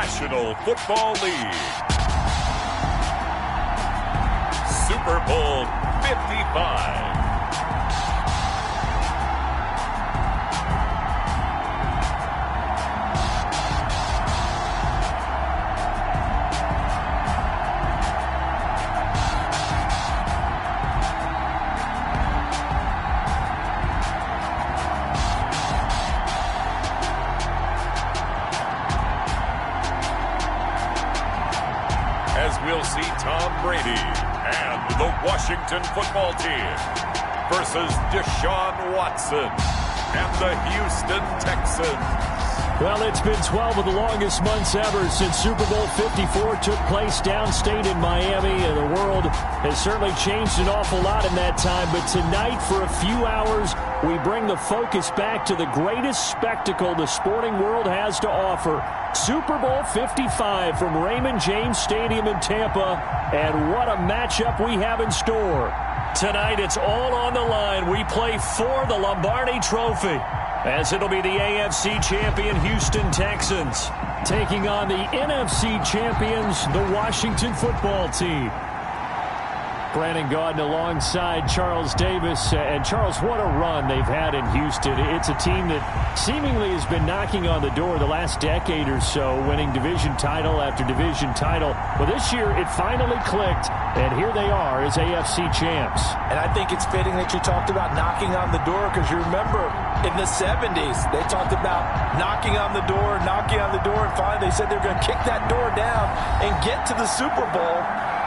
National Football League. Super Bowl 55. As we'll see Tom Brady and the Washington football team versus Deshaun Watson and the Houston Texans. Well, it's been 12 of the longest months ever since Super Bowl 54 took place downstate in Miami, and the world has certainly changed an awful lot in that time. But tonight, for a few hours, we bring the focus back to the greatest spectacle the sporting world has to offer. Super Bowl 55 from Raymond James Stadium in Tampa, and what a matchup we have in store. Tonight, it's all on the line. We play for the Lombardi Trophy, as it'll be the AFC champion Houston Texans taking on the NFC champions, the Washington football team. Brandon Gaudin alongside Charles Davis. And Charles, what a run they've had in Houston. It's a team that seemingly has been knocking on the door the last decade or so, winning division title after division title. Well, this year it finally clicked, and here they are as AFC champs. And I think it's fitting that you talked about knocking on the door, because you remember in the 70s, they talked about knocking on the door, and finally they said they're going to kick that door down and get to the Super Bowl.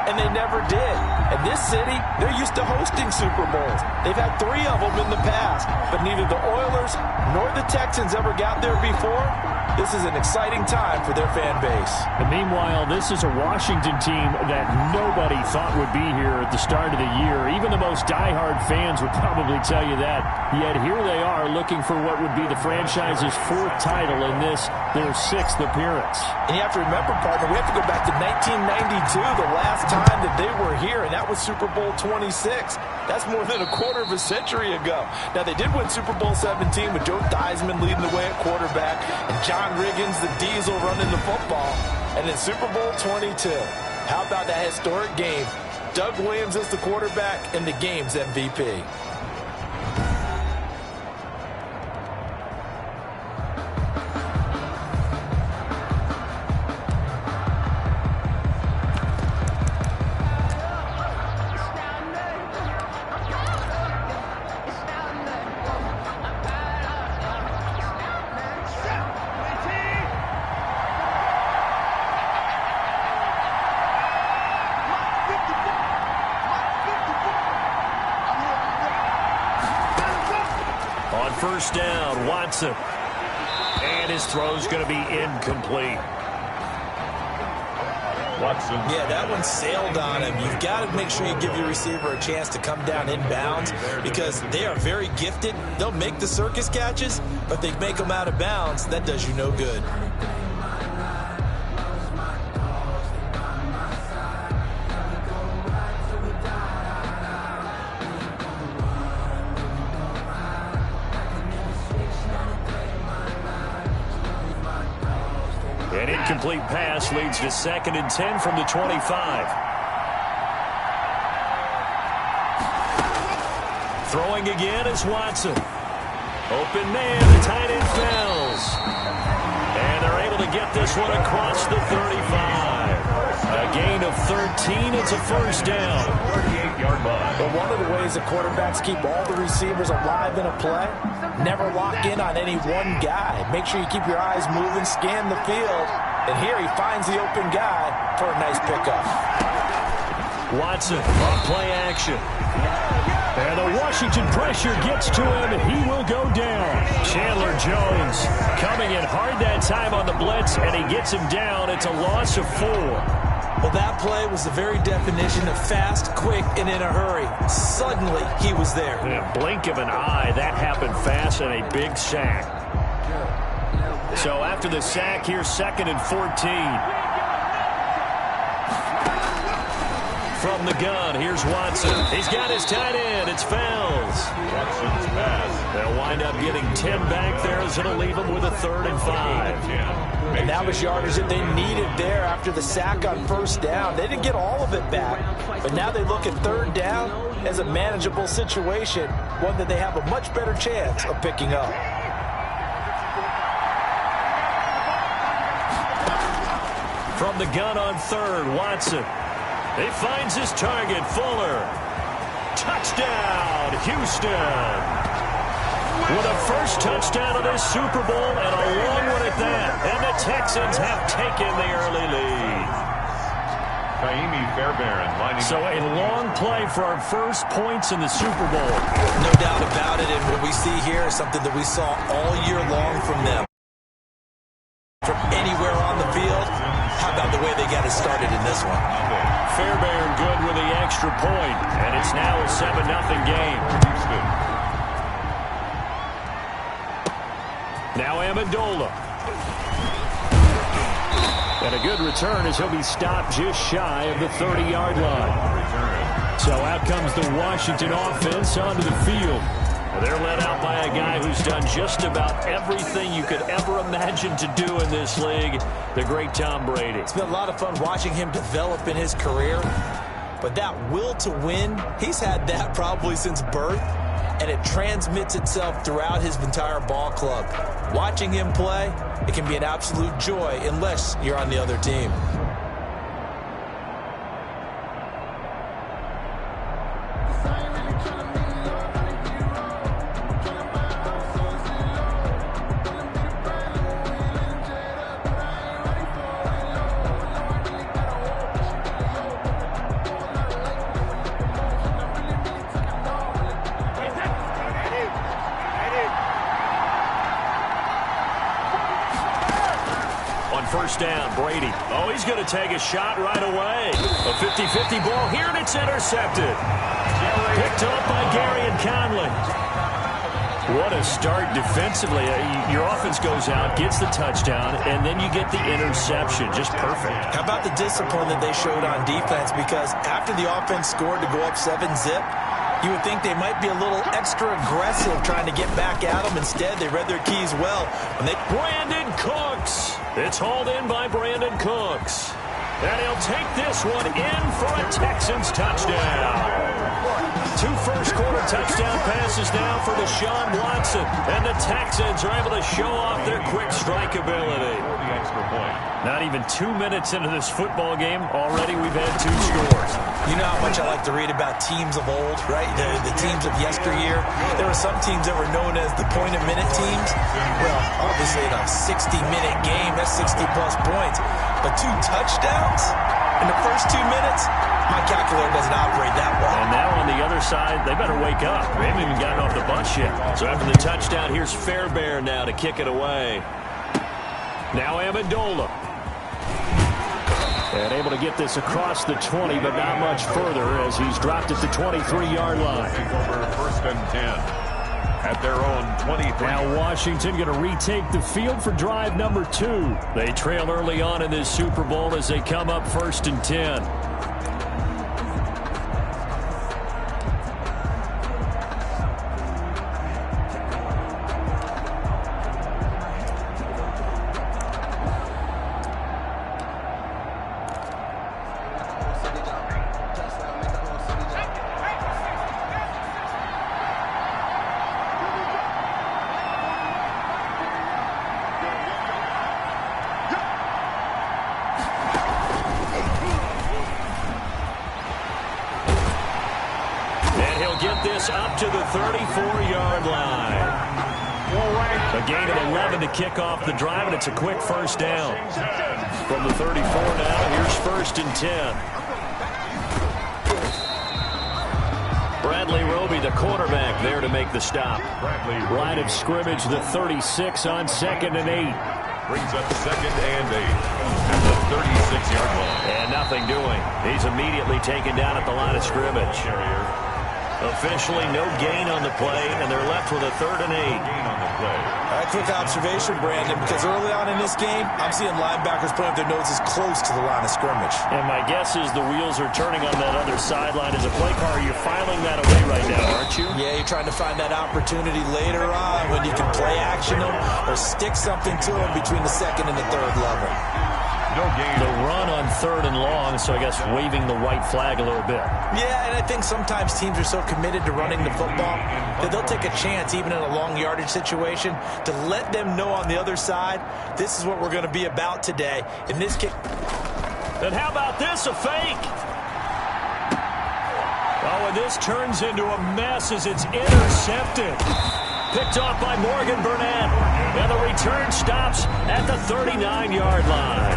And they never did. And this city, they're used to hosting Super Bowls. They've had 3 of them in the past, but neither the Oilers nor the Texans ever got there before. This is an exciting time for their fan base. And meanwhile, this is a Washington team that nobody thought would be here at the start of the year. Even the most diehard fans would probably tell you that. Yet here they are looking for what would be the franchise's 4th title in this, their 6th appearance. And you have to remember, partner, we have to go back to 1992, the last time that they were here, and that was Super Bowl 26. That's more than a quarter of a century ago. Now, they did win Super Bowl 17 with Joe Theismann leading the way at quarterback and John Riggins, the Diesel, running the football. And in Super Bowl 22, how about that historic game? Doug Williams is the quarterback and the game's MVP. First down, Watson. And his throw's going to be incomplete. Watson. Yeah, that one sailed on him. You've got to make sure you give your receiver a chance to come down inbounds, because they are very gifted. They'll make the circus catches, but they make them out of bounds. That does you no good. An incomplete pass leads to 2nd and 10 from the 25. Throwing again is Watson. Open man, the tight end falls. And they're able to get this one across the 35. A gain of 13. It's a first down. 38-yard line. But one of the ways that quarterbacks keep all the receivers alive in a play, never lock in on any one guy. Make sure you keep your eyes moving, scan the field. And here he finds the open guy for a nice pickup. Watson on play action. And the Washington pressure gets to him, and he will go down. Chandler Jones coming in hard that time on the blitz, and he gets him down. It's a loss of 4. Well, that play was the very definition of fast, quick, and in a hurry. Suddenly, he was there. In a blink of an eye, that happened fast, and a big sack. So after the sack, here's 2nd and 14. from the gun. Here's Watson. He's got his tight end. It's Fells. Watson's pass. They'll wind up getting 10 back there, as it'll leave them with a 3rd and 5. And that was yardage that they needed there after the sack on 1st down. They didn't get all of it back, but now they look at 3rd down as a manageable situation, one that they have a much better chance of picking up. From the gun on 3rd, Watson. He finds his target, Fuller. Touchdown, Houston. With a first touchdown of this Super Bowl and a long one at that. And the Texans have taken the early lead. So a long play for our first points in the Super Bowl. No doubt about it, and what we see here is something that we saw all year long from them. From anywhere on the field, how about the way they got it started in this one? Fairbairn good with the extra point, and it's now a 7-0 game. Now Amendola. And a good return as he'll be stopped just shy of the 30-yard line. So out comes the Washington offense onto the field. Well, they're led out by a guy who's done just about everything you could ever imagine to do in this league, the great Tom Brady. It's been a lot of fun watching him develop in his career, but that will to win, he's had that probably since birth, and it transmits itself throughout his entire ball club. Watching him play, it can be an absolute joy unless you're on the other team. First down, Brady. Oh, he's going to take a shot right away. A 50-50 ball here, and it's intercepted. Picked up by Gary and Conley. What a start defensively. Your offense goes out, gets the touchdown, and then you get the interception. Just perfect. How about the discipline that they showed on defense? Because after the offense scored to go up 7-zip, you would think they might be a little extra aggressive trying to get back at them. Instead, they read their keys well. Brandon Cooks. It's hauled in by Brandon Cooks. And he'll take this one in for a Texans touchdown. 2 first-quarter touchdown passes now for Deshaun Watson. And the Texans are able to show off their quick strike ability. Not even 2 minutes into this football game, already we've had 2 scores. You know how much I like to read about teams of old, right? The teams of yesteryear. There were some teams that were known as the point-a-minute teams. Well, obviously in a 60-minute game, that's 60-plus points. But 2 touchdowns in the first 2 minutes? My calculator doesn't operate that well. And now on the other side, they better wake up. They haven't even gotten off the bus yet. So after the touchdown, here's Fairbairn now to kick it away. Now Amendola. And able to get this across the 20, but not much further as he's dropped at the 23-yard line. First and 10 at their own 23. Now Washington going to retake the field for drive number 2. They trail early on in this Super Bowl as they come up 1st and 10. Get this up to the 34-yard line. A gain of 11 to kick off the drive, and it's a quick first down. From the 34 now, here's 1st and 10. Bradley Roby, the quarterback, there to make the stop. Line of scrimmage, the 36 on 2nd and 8. Brings up 2nd and 8 at the 36-yard line. And nothing doing. He's immediately taken down at the line of scrimmage. Officially no gain on the play, and they're left with a 3rd and 8. All right, quick observation, Brandon, because early on in this game, I'm seeing linebackers putting up their noses close to the line of scrimmage. And my guess is the wheels are turning on that other sideline. As a play caller, you're filing that away right now, aren't you? Yeah, you're trying to find that opportunity later on when you can play action them or stick something to them between the 2nd and the 3rd level. No gain. The run on 3rd and long, so I guess waving the white flag a little bit. Yeah, and I think sometimes teams are so committed to running the football that they'll take a chance, even in a long yardage situation, to let them know on the other side, this is what we're going to be about today. In this kick. And how about this, a fake? Oh, and this turns into a mess as it's intercepted. Picked off by Morgan Burnett. And the return stops at the 39-yard line.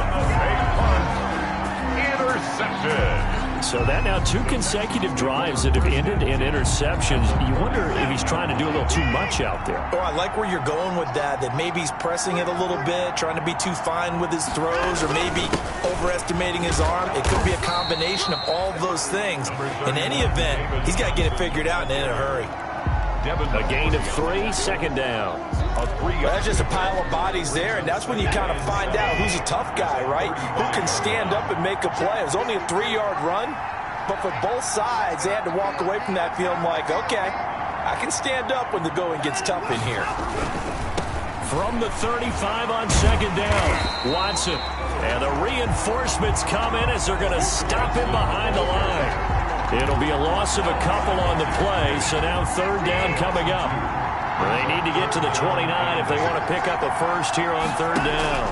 Intercepted. So that now 2 consecutive drives that have ended in interceptions. You wonder if he's trying to do a little too much out there. Oh, I like where you're going with that maybe he's pressing it a little bit, trying to be too fine with his throws, or maybe overestimating his arm. It could be a combination of all of those things. In any event, he's got to get it figured out and in a hurry. A gain of 3, 2nd down. That's just a pile of bodies there, and that's when you kind of find out who's a tough guy, right? Who can stand up and make a play. It was only a 3-yard run, but for both sides, they had to walk away from that feeling like, okay, I can stand up when the going gets tough in here. From the 35 on 2nd down, Watson. And the reinforcements come in as they're going to stop him behind the line. It'll be a loss of a couple on the play, so now 3rd down coming up. They need to get to the 29 if they want to pick up a first here on 3rd down.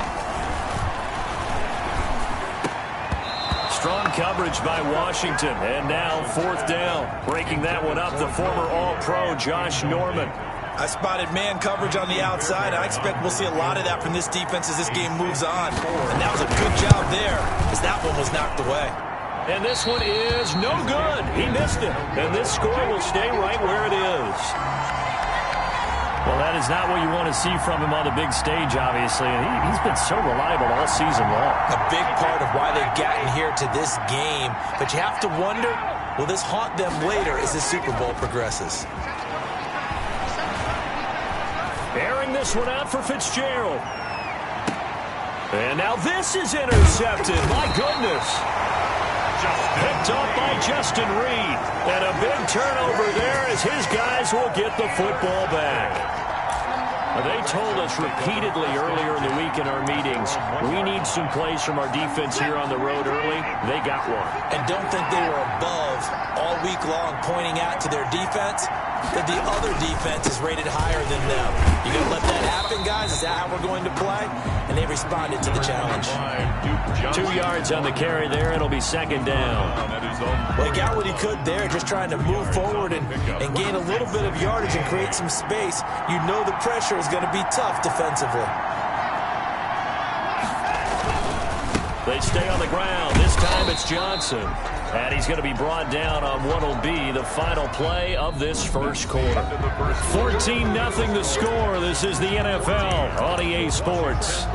Strong coverage by Washington, and now 4th down. Breaking that one up, the former All-Pro Josh Norman. I spotted man coverage on the outside. I expect we'll see a lot of that from this defense as this game moves on. And that was a good job there as that one was knocked away. And this one is no good. He missed it. And this score will stay right where it is. Well, that is not what you want to see from him on the big stage, obviously. And he's been so reliable all season long. A big part of why they've gotten here to this game. But you have to wonder, will this haunt them later as the Super Bowl progresses? Airing this one out for Fitzgerald. And now this is intercepted. My goodness. Picked up by Justin Reed. And a big turnover there as his guys will get the football back. They told us repeatedly earlier in the week in our meetings, we need some plays from our defense here on the road early. They got one. And don't think they were above all week long pointing out to their defense that the other defense is rated higher than them. You going to let that happen, guys? Is that how we're going to play? And they responded to the challenge. 2 yards on the carry there. It'll be 2nd down. Well, he got what he could there, just trying to move forward and gain a little bit of yardage and create some space. You know the pressure is going to be tough defensively. They stay on the ground. This time it's Johnson. And he's going to be brought down on what will be the final play of this first quarter. 14-0 the score. This is the NFL on EA Sports.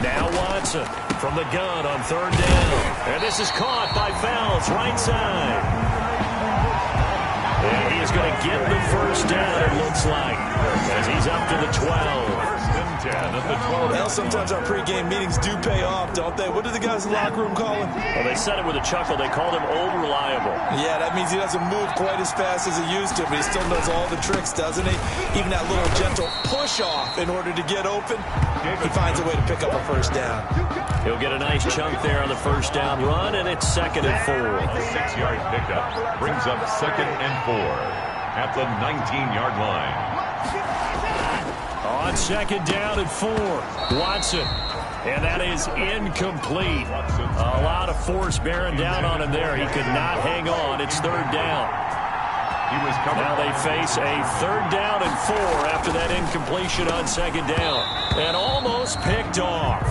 Now Watson from the gun on 3rd down. And this is caught by Fells, right side. And he is going to get the first down, it looks like, as he's up to the 12. Well, sometimes our pregame meetings do pay off, don't they? What do the guys in the locker room call him? Well, they said it with a chuckle. They called him Old Reliable. Yeah, that means he doesn't move quite as fast as he used to, but he still knows all the tricks, doesn't he? Even that little gentle push-off in order to get open, he finds a way to pick up a first down. He'll get a nice chunk there on the first down run, and it's 2nd and 4. A 6-yard pickup brings up 2nd and 4 at the 19-yard line. On 2nd down and 4, Watson. And that is incomplete. A lot of force bearing down on him there. He could not hang on. It's 3rd down. Now they face a 3rd down and 4 after that incompletion on 2nd down. And almost picked off.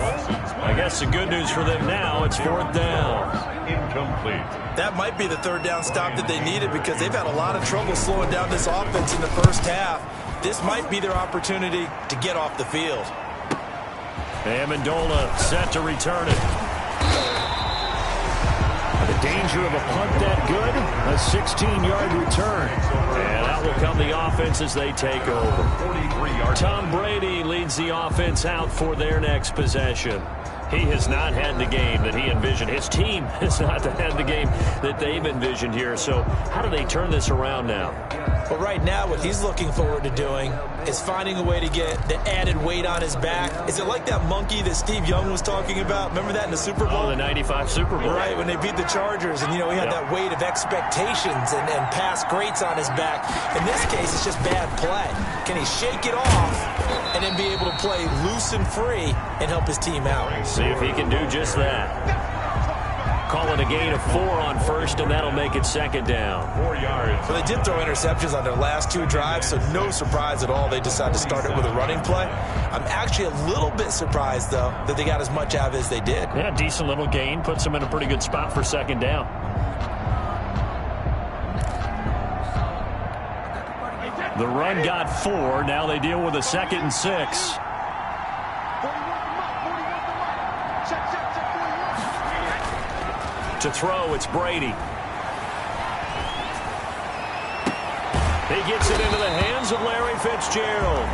I guess the good news for them now, it's 4th down. incomplete. That might be the third down stop that they needed because they've had a lot of trouble slowing down this offense in the first half. This might be their opportunity to get off the field. Amendola set to return it. The danger of a punt that good, a 16-yard return. And out will come the offense as they take over. Tom Brady leads the offense out for their next possession. He has not had the game that he envisioned. His team has not had the game that they've envisioned here. So how do they turn this around now? Well, right now, what he's looking forward to doing is finding a way to get the added weight on his back. Is it like that monkey that Steve Young was talking about? Remember that in the Super Bowl? Oh, the 95 Super Bowl. Right, when they beat the Chargers. And, you know, he had that weight of expectations and past greats on his back. In this case, it's just bad play. Can he shake it off and then be able to play loose and free and help his team out? See if he can do just that. Call it a gain of 4 on first, and that'll make it second down. 4 yards. So they did throw interceptions on their last 2 drives, so no surprise at all they decided to start it with a running play. I'm actually a little bit surprised, though, that they got as much out of it as they did. Yeah, decent little gain. Puts them in a pretty good spot for second down. The run got 4. Now they deal with a 2nd and 6. To throw, it's Brady. He gets it into the hands of Larry Fitzgerald.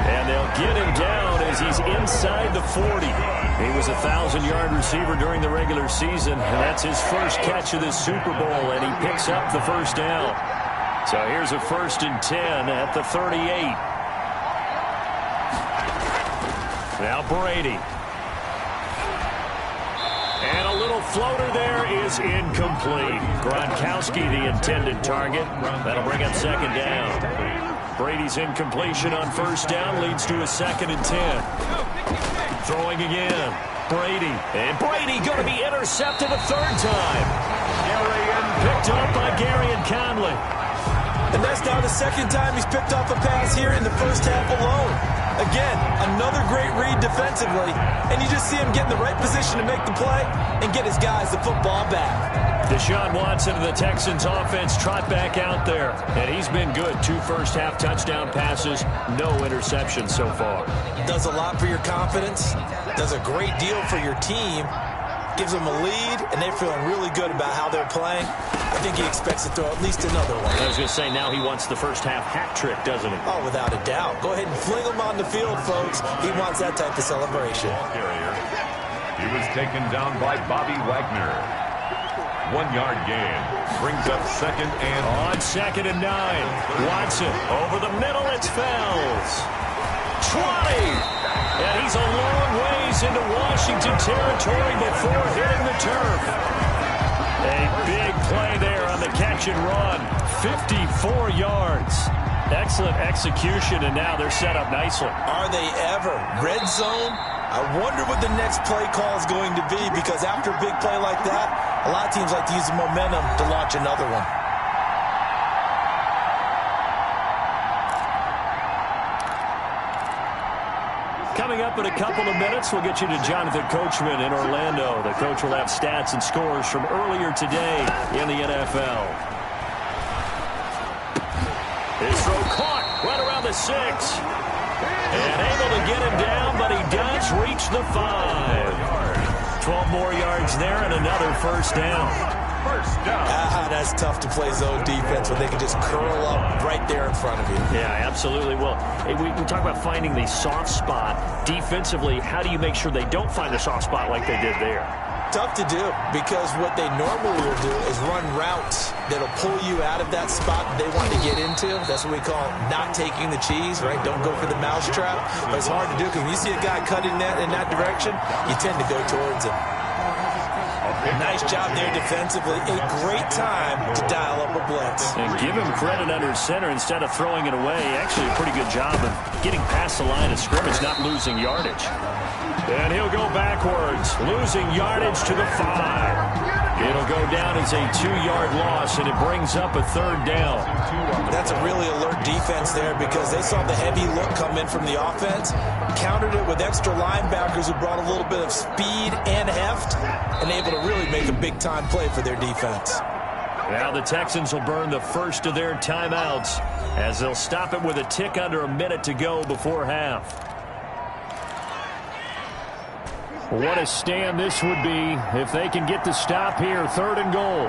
And they'll get him down as he's inside the 40. He was a 1,000-yard receiver during the regular season, and that's his first catch of this Super Bowl, and he picks up the first down. So here's a 1st and 10 at the 38. Now Brady. And a little floater there is incomplete. Gronkowski, the intended target. That'll bring up second down. Brady's incompletion on first down leads to a 2nd and 10. Throwing again. Brady. And Brady going to be intercepted a 3rd time. Picked up by Gary and Conley. And that's now the 2nd time he's picked off a pass here in the first half alone. Again, another great read defensively, and you just see him get in the right position to make the play and get his guys the football back. Deshaun Watson of the Texans offense trot back out there, and he's been good. 2 first-half touchdown passes, no interceptions so far. Does a lot for your confidence, does a great deal for your team, gives them a lead, and they're feeling really good about how they're playing. I think he expects to throw at least another one. I was going to say, now he wants the first-half hat trick, doesn't he? Oh, without a doubt. Go ahead and fling him on the field, folks. He wants that type of celebration. He was taken down by Bobby Wagner. 1-yard gain. Brings up 2nd and... On 2nd and 9. Watson over the middle. It's Fells. 20. And he's a long ways into Washington territory before hitting the turf. A big play there on the catch and run. 54 yards. Excellent execution, and now they're set up nicely. Are they ever? Red zone? I wonder what the next play call is going to be, because after a big play like that, a lot of teams like to use the momentum to launch another one. Coming up in a couple of minutes, we'll get you to Jonathan Coachman in Orlando. The coach will have stats and scores from earlier today in the NFL. His throw caught right around the 6. And able to get him down, but he does reach the 5. 12 more yards there and another first down. That's tough to play zone defense when they can just curl up right there in front of you. Yeah, absolutely. Well, we talk about finding the soft spot. Defensively, how do you make sure they don't find a soft spot like they did there? Tough to do, because what they normally will do is run routes that'll pull you out of that spot they want to get into. That's what we call not taking the cheese, right? Don't go for the mousetrap. But it's hard to do, because when you see a guy cutting that in that direction, you tend to go towards him. Nice job there defensively. A great time to dial up a blitz. And give him credit under center instead of throwing it away. Actually, a pretty good job of getting past the line of scrimmage, not losing yardage. And he'll go backwards, losing yardage to the 5. It'll go down as a 2-yard loss, and it brings up a 3rd down. That's a really alert defense there because they saw the heavy look come in from the offense, countered it with extra linebackers who brought a little bit of speed and heft, and able to really make a big-time play for their defense. Now the Texans will burn the first of their timeouts as they'll stop it with a tick under a minute to go before half. What a stand this would be if they can get the stop here. 3rd and goal.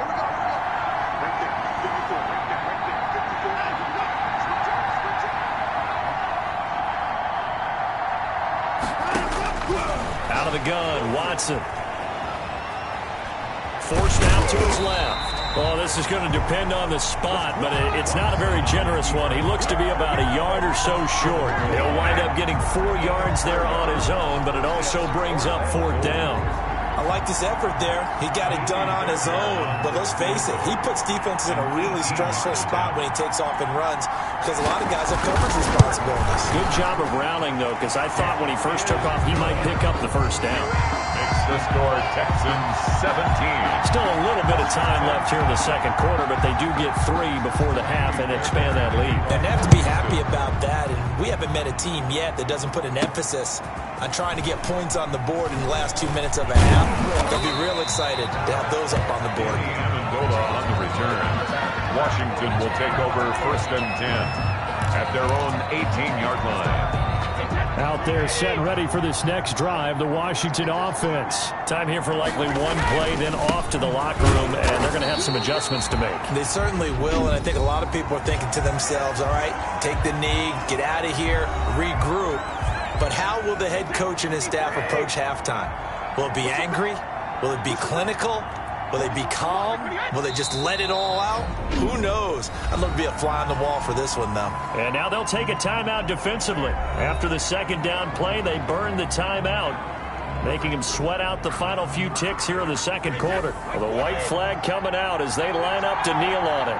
Out of the gun, Watson. Forced out to his left. Oh, this is going to depend on the spot, but it's not a very generous one. He looks to be about a yard or so short. He'll wind up getting 4 yards there on his own, but it also brings up 4th down. I like this effort there. He got it done on his own, but let's face it, he puts defenses in a really stressful spot when he takes off and runs because a lot of guys have coverage responsibilities. Good job of rallying, though, because I thought when he first took off, he might pick up the 1st down. Makes the score Texans 17. Still a little bit of time left here in the 2nd quarter, but they do get 3 before the half and expand that lead. And they have to be happy about that, and we haven't met a team yet that doesn't put an emphasis on trying to get points on the board in the last 2 minutes of a half. They'll be real excited to have those up on the board. Amendola on the return. Washington will take over 1st and 10 at their own 18-yard line. Out there set ready for this next drive, the Washington offense. Time here for likely one play, then off to the locker room, and they're going to have some adjustments to make. They certainly will, and I think a lot of people are thinking to themselves, all right, take the knee, get out of here, regroup. But how will the head coach and his staff approach halftime? Will it be angry? Will it be clinical? Will they be calm? Will they just let it all out? Who knows? I'd love to be a fly on the wall for this one, though. And now they'll take a timeout defensively. After the 2nd down play, they burn the timeout, making him sweat out the final few ticks here in the 2nd quarter. Well, the white flag coming out as they line up to kneel on it.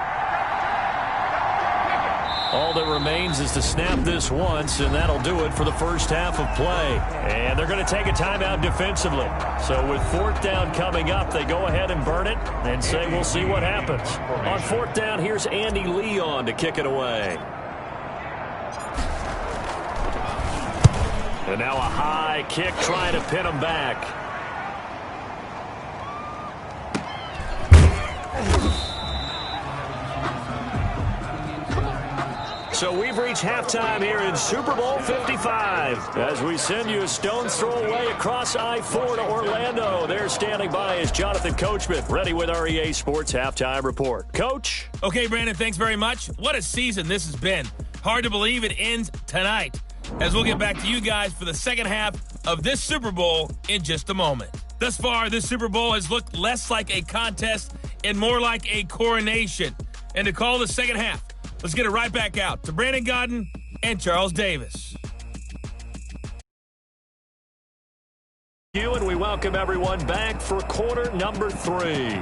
All that remains is to snap this once, and that'll do it for the first half of play. And they're going to take a timeout defensively. So with 4th down coming up, they go ahead and burn it and say we'll see what happens. On 4th down, here's Andy Leon to kick it away. And now a high kick trying to pin him back. So we've reached halftime here in Super Bowl 55 as we send you a stone's throw away across I-4 to Orlando. There standing by is Jonathan Coachman, ready with our EA Sports Halftime Report. Coach? Okay, Brandon, thanks very much. What a season this has been. Hard to believe it ends tonight, as we'll get back to you guys for the 2nd half of this Super Bowl in just a moment. Thus far, this Super Bowl has looked less like a contest and more like a coronation. And to call the 2nd half, let's get it right back out to Brandon Godden and Charles Davis. And we welcome everyone back for quarter number 3.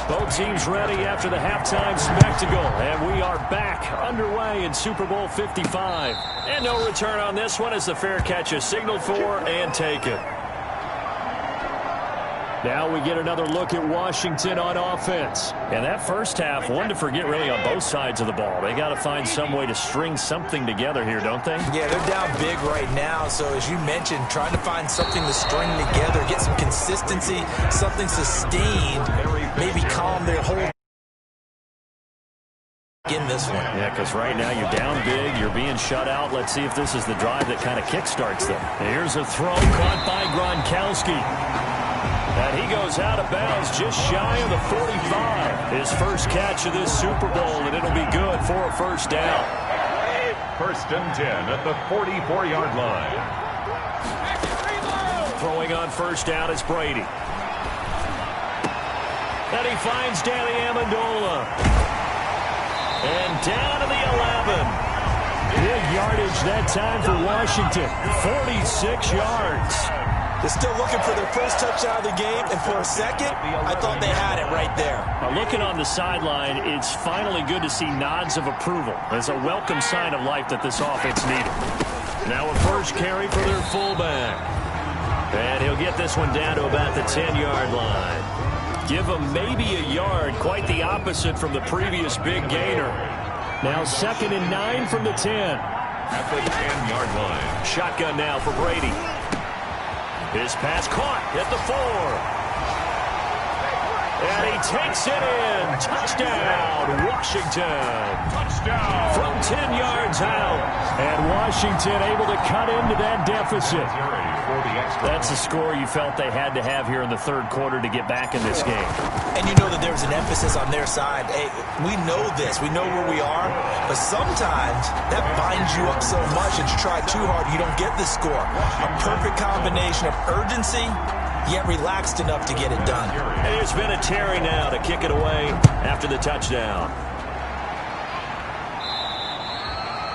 Both teams ready after the halftime spectacle, and we are back underway in Super Bowl 55. And no return on this one as the fair catch is signaled for and taken. Now we get another look at Washington on offense. And that first half, one to forget really on both sides of the ball. They got to find some way to string something together here, don't they? Yeah, they're down big right now. So as you mentioned, trying to find something to string together, get some consistency, something sustained, maybe calm their whole in this one. Yeah, because right now you're down big, you're being shut out. Let's see if this is the drive that kind of kickstarts them. Here's a throw caught by Gronkowski. And he goes out of bounds just shy of the 45. His first catch of this Super Bowl, and it'll be good for a first down. 1st and 10 at the 44-yard line. Throwing on first down is Brady. And he finds Danny Amendola. And down to the 11. Big yardage that time for Washington. 46 yards. They're still looking for their first touchdown of the game, and for a second, I thought they had it right there. Looking on the sideline, it's finally good to see nods of approval. It's a welcome sign of life that this offense needed. Now a first carry for their fullback. And he'll get this one down to about the 10-yard line. Give them maybe a yard, quite the opposite from the previous big gainer. Now 2nd and 9 from the 10. At the 10-yard line. Shotgun now for Brady. His pass caught at the 4. And he takes it in. Touchdown, Washington. Touchdown. From 10 yards out. And Washington able to cut into that deficit. That's the score you felt they had to have here in the third quarter to get back in this game. And you know that there's an emphasis on their side. Hey, we know this. We know where we are. But sometimes that binds you up so much that you try too hard, you don't get the score. A perfect combination of urgency, yet relaxed enough to get it done. And there's been a Terry now to kick it away after the touchdown.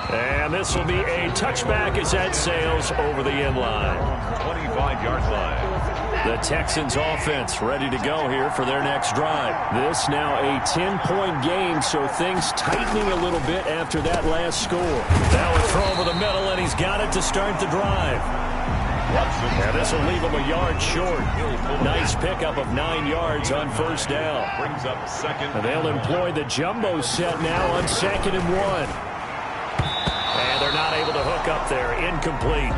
And this will be a touchback as that sails over the end line. 25-yard line. The Texans offense ready to go here for their next drive. This now a 10-point game, so things tightening a little bit after that last score. That was thrown over the middle, and he's got it to start the drive. And this will leave him a yard short. Nice pickup of 9 yards on first down. Brings up second. And they'll employ the jumbo set now on 2nd and 1. And they're not able to hook up there. Incomplete.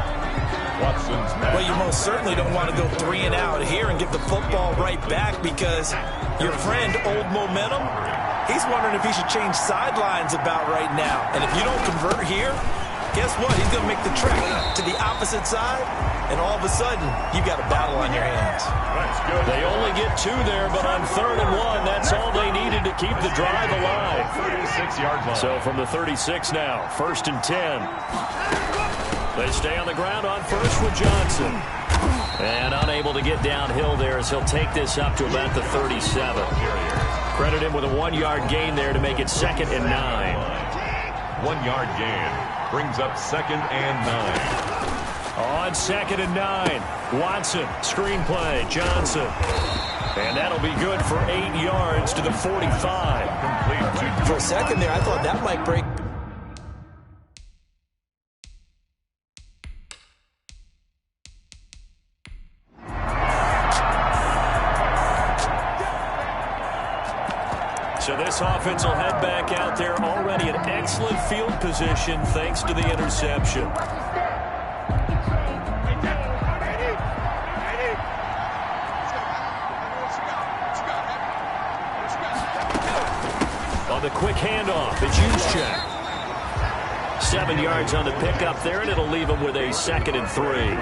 Watson's back. Well, you most certainly don't want to go 3 and out here and get the football right back because your friend, Old Momentum, he's wondering if he should change sidelines about right now. And if you don't convert here, guess what? He's going to make the trek to the opposite side, and all of a sudden, you've got a battle on your hands. That's good. They only get 2 there, but on 3rd and 1, that's all they needed to keep the drive alive. 36-yard line. So from the 36 now, 1st and 10. They stay on the ground on first with Johnson. And unable to get downhill there as he'll take this up to about the 37. Credit him with a 1-yard gain there to make it 2nd and 9. 1-yard gain. Brings up 2nd and 9. On 2nd and 9, Watson, screenplay, Johnson. And that'll be good for 8 yards to the 45. Complete to For a second there, I thought that might break. So this offense will head back out there already in excellent field position thanks to the interception. On the quick handoff, it's Juszczyk. 7 yards on the pickup there, and it'll leave him with a 2nd and 3.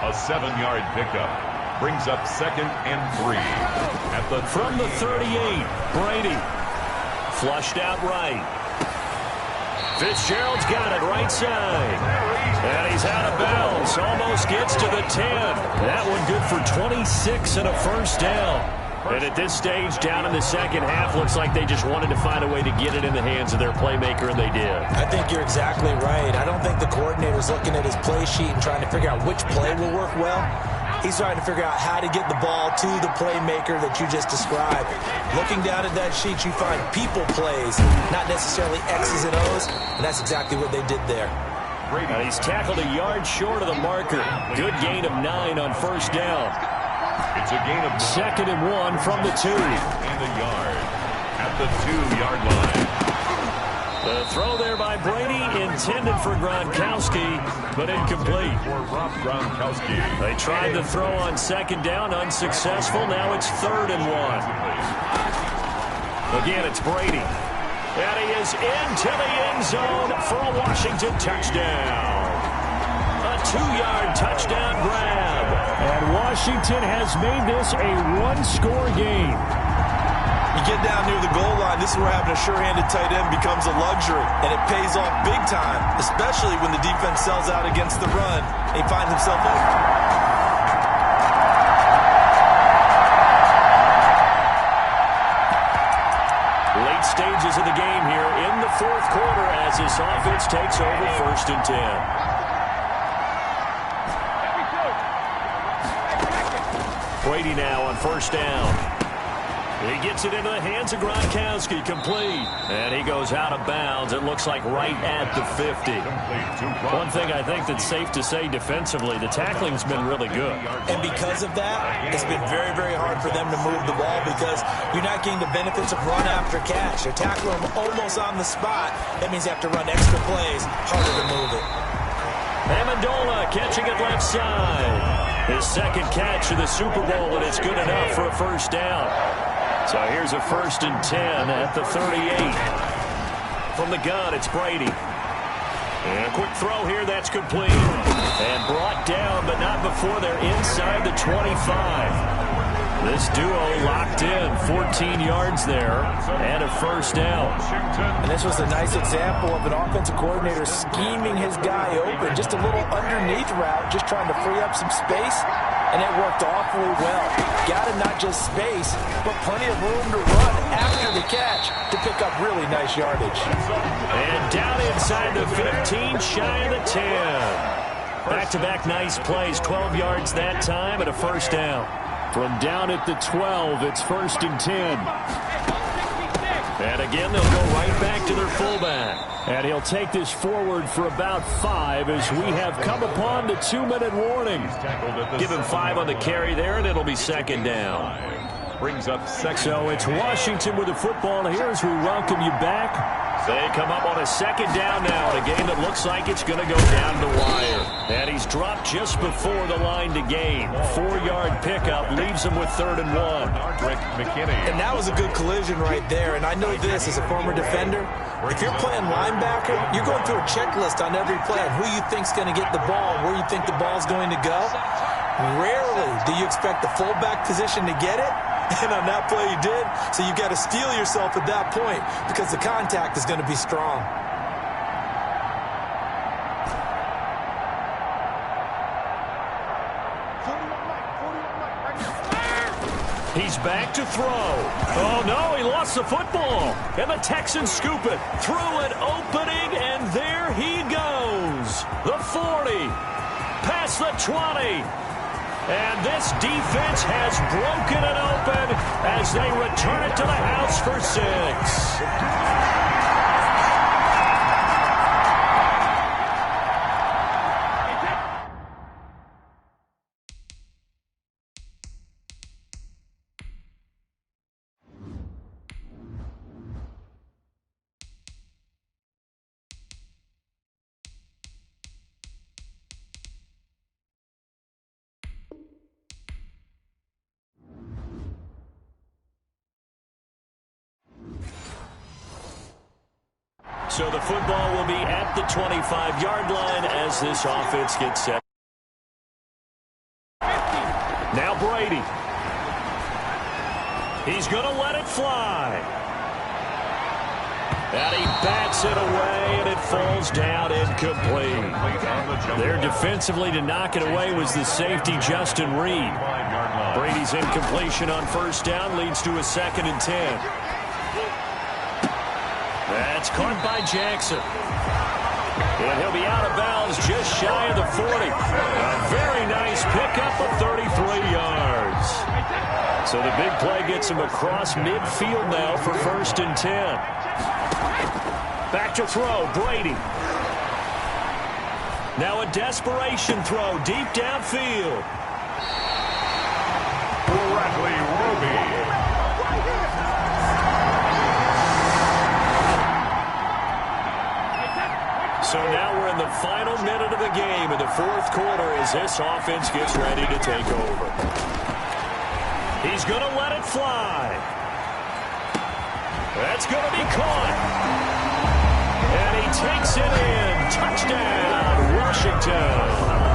a 7-yard pickup. Brings up 2nd and 3. At the From the 38, Brady. Flushed out right. Fitzgerald's got it right side. And he's out of bounds. Almost gets to the 10. That one good for 26 and a first down. And at this stage, down in the second half, looks like they just wanted to find a way to get it in the hands of their playmaker, and they did. I think you're exactly right. I don't think the coordinator's looking at his play sheet and trying to figure out which play will work well. He's trying to figure out how to get the ball to the playmaker that you just described. Looking down at that sheet, you find people plays, not necessarily X's and O's, and that's exactly what they did there. And he's tackled a yard short of the marker. Good gain of 9 on first down. It's a gain of 2nd and 1 from the 2. and a yard at the 2-yard line. The throw there by Brady intended for Gronkowski, but incomplete. For Rob Gronkowski. They tried the throw on 2nd down, unsuccessful. Now it's 3rd and 1. Again, it's Brady. And he is into the end zone for a Washington touchdown. A 2-yard touchdown grab. And Washington has made this a 1-score game. You get down near the goal line, this is where having a sure-handed tight end becomes a luxury, and it pays off big time, especially when the defense sells out against the run and he finds himself open. Late stages of the game here in the 4th quarter as this offense takes over 1st and 10. Brady now on first down. He gets it into the hands of Gronkowski, complete. And he goes out of bounds. It looks like right at the 50. One thing I think that's safe to say defensively, the tackling's been really good. And because of that, it's been very, very hard for them to move the ball because you're not getting the benefits of run after catch. You're tackling them almost on the spot. That means you have to run extra plays, harder to move it. Amendola catching it left side. His second catch of the Super Bowl, and it's good enough for a first down. So here's a 1st and 10 at the 38. From the gun, it's Brady. And a quick throw here, that's complete. And brought down, but not before they're inside the 25. This duo locked in, 14 yards there, and a first down. And this was a nice example of an offensive coordinator scheming his guy open. Just a little underneath route, just trying to free up some space, and it worked awfully well. Got him not just space, but plenty of room to run after the catch to pick up really nice yardage. And down inside the 15, shy of the 10. Back-to-back nice plays, 12 yards that time, and a first down. From down at the 12, it's 1st and 10. And again, they'll go right back to their fullback. And he'll take this forward for about 5 as we have come upon the 2-minute warning. Give him 5 on the carry there, and it'll be second down. Brings up second. So it's Washington with the football here as we welcome you back. They come up on a second down now in a game that looks like it's going to go down the wire. And he's dropped just before the line to gain. 4-yard pickup leaves him with 3rd and 1. And that was a good collision right there. And I know this as a former defender. If you're playing linebacker, you're going through a checklist on every play on who you think's going to get the ball, where you think the ball's going to go. Rarely do you expect the fullback position to get it. And on that play, you did. So you've got to steel yourself at that point because the contact is going to be strong. He's back to throw. Oh, no, he lost the football. And the Texans scoop it through an opening, and there he goes. The 40, past the 20. And this defense has broken it open as they return it to the house for 6. So the football will be at the 25-yard line as this offense gets set. Now Brady. He's going to let it fly. And he bats it away, and it falls down incomplete. There defensively to knock it away was the safety, Justin Reed. Brady's incompletion on first down leads to a 2nd and 10. That's caught by Jackson. And he'll be out of bounds just shy of the 40. A very nice pickup of 33 yards. So the big play gets him across midfield now for 1st and 10. Back to throw, Brady. Now a desperation throw deep downfield. Bradley Roby. So now we're in the final minute of the game in the 4th quarter as this offense gets ready to take over. He's going to let it fly. That's going to be caught. And he takes it in. Touchdown, Washington.